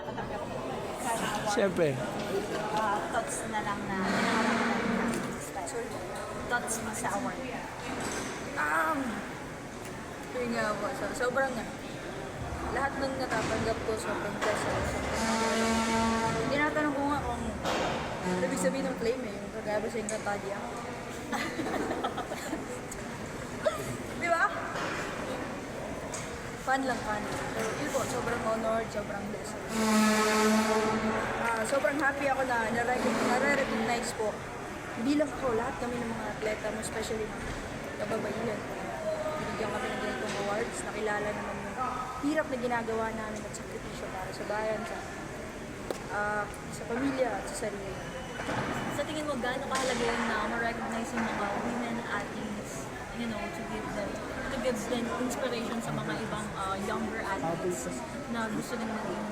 Sana Siyempre. thoughts na lang na thoughts mo sa award. Yun nga po. So, sobrang lahat ng natatanggap ko sobrang blessed. Tinatanong ko nga kung ano ibig sabihin ng claim eh, yung kagaya ba sa Encantadia. Di ba? Fan lang, fan. So, yun po, sobrang honored, sobrang blessed. Sobrang happy ako na nare-recognize po. Hindi lang ako, lahat kami ng mga atleta, especially mga kababaihan. Binigyan kami ng ganitong awards, nakilala naman yung hirap na ginagawa namin at sakripisyo para sa bayan, sa pamilya at sa sarili. Sa tingin mo, gaano kahalaga yun na ma-recognize yung mga women athletes, you know, to give them inspiration sa mga ibang younger athletes na gusto din maging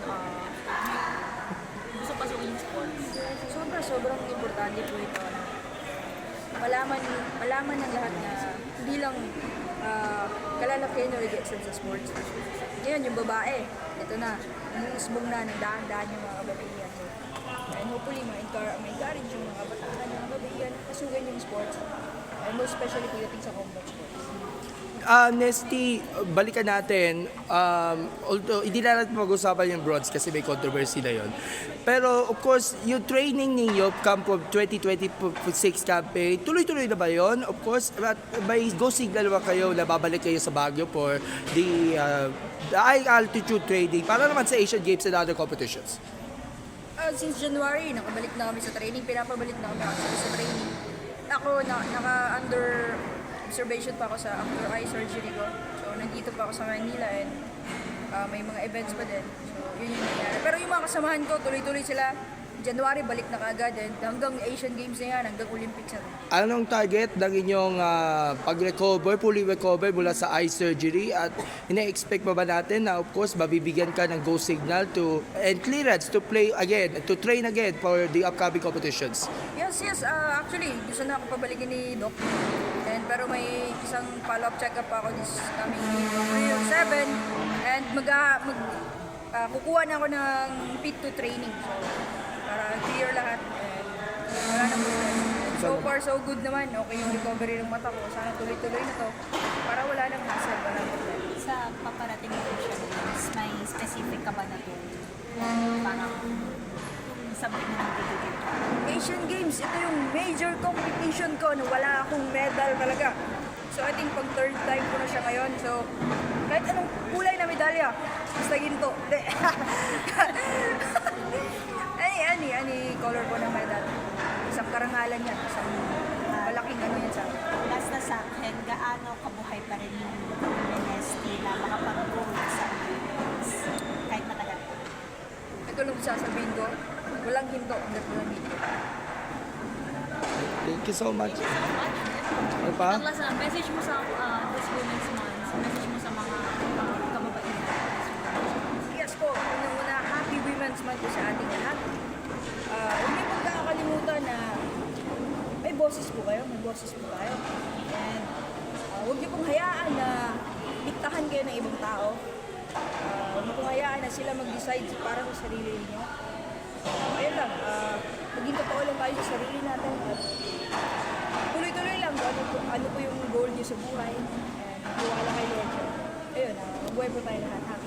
gusto pasukin yung sports. Sobrang importante po ito. Malaman ng lahat na hindi lang kalalakihan o rejection sa sports. Ngayon, yung babae, ito na, umuusbong na ng daan-daan yung mga kababaihan. And hopefully, ma-encourage yung mga kabataan, yung mga kababaihan, pasugan yung sports. And most especially pagdating sa combat sports. Nesty, balikan natin. Although, hindi na natin mag-usapan yung bronze kasi may controversy na yon. Pero, of course, yung training ninyo, Camp of 2026 campaign, tuloy-tuloy na ba yun? Of course, may go signal ba kayo na babalik kayo sa Baguio for the high altitude training para naman sa Asian Games and other competitions? Since January, nakabalik na kami sa training. Pinapabalik na kami actually sa training. Ako, naka-under observation pa ako sa after eye surgery ko. So, nandito pa ako sa Manila and may mga events pa din. So, yun yung nangyari. Pero yung mga kasamahan ko, tuloy-tuloy sila. January, balik na kaagad. And hanggang Asian Games na yan, hanggang Olympics na rin. Anong target ng inyong pag-recover, fully recover mula sa eye surgery? At ina-expect ba natin na of course mabibigyan ka ng go signal to and clearance to play again, to train again for the upcoming competitions? Yes. Actually, gusto na ako pabalikin ni Doc. Pero may isang follow-up check-up ako this coming April 7. And kukuha na ako ng fit to training. So, para clear lahat. And wala na problem. So far, so good naman. Okay yung recovery ng mata ko. Sana tuloy-tuloy na to. Para wala nang hassle. Wala nang problem. Sa paparating na Asian Games, may specific ka ba na to? Parang subject na nagigigil ka? Asian Games, ito yung major competition ko na wala akong medal talaga. So I think pag third time ko na siya ngayon. So kahit anong kulay na medalya, basta ginto. Any color ko ng medal. Isang karangalan yan. Isang malaking ano yan sa akin. Last na sa akin, gaano kabuhay pa rin yung Nesty na makapag-goal sa Games kahit matagal? Ito lang sasabihin ko, walang hinto hanggat walang hinto. Thank you so much. Ano pa? At last na, message mo sa this Women's Month, message mo sa mga kababaihan. Yes po, una happy Women's Month po sa ating lahat. Huwag niyo pong kakalimutan na may boses po kayo, may boses po tayo. And huwag niyo pong hayaan na diktahan kayo ng ibang tao. Huwag niyo pong hayaan na sila mag-decide para sa sarili niyo. Ayun lang, maging totoo lang tayo sa sarili natin. At tuloy-tuloy lang ano po yung goal niyo sa buhay. And buwala kay Lord. Ayun, mabuhay po tayo lahat.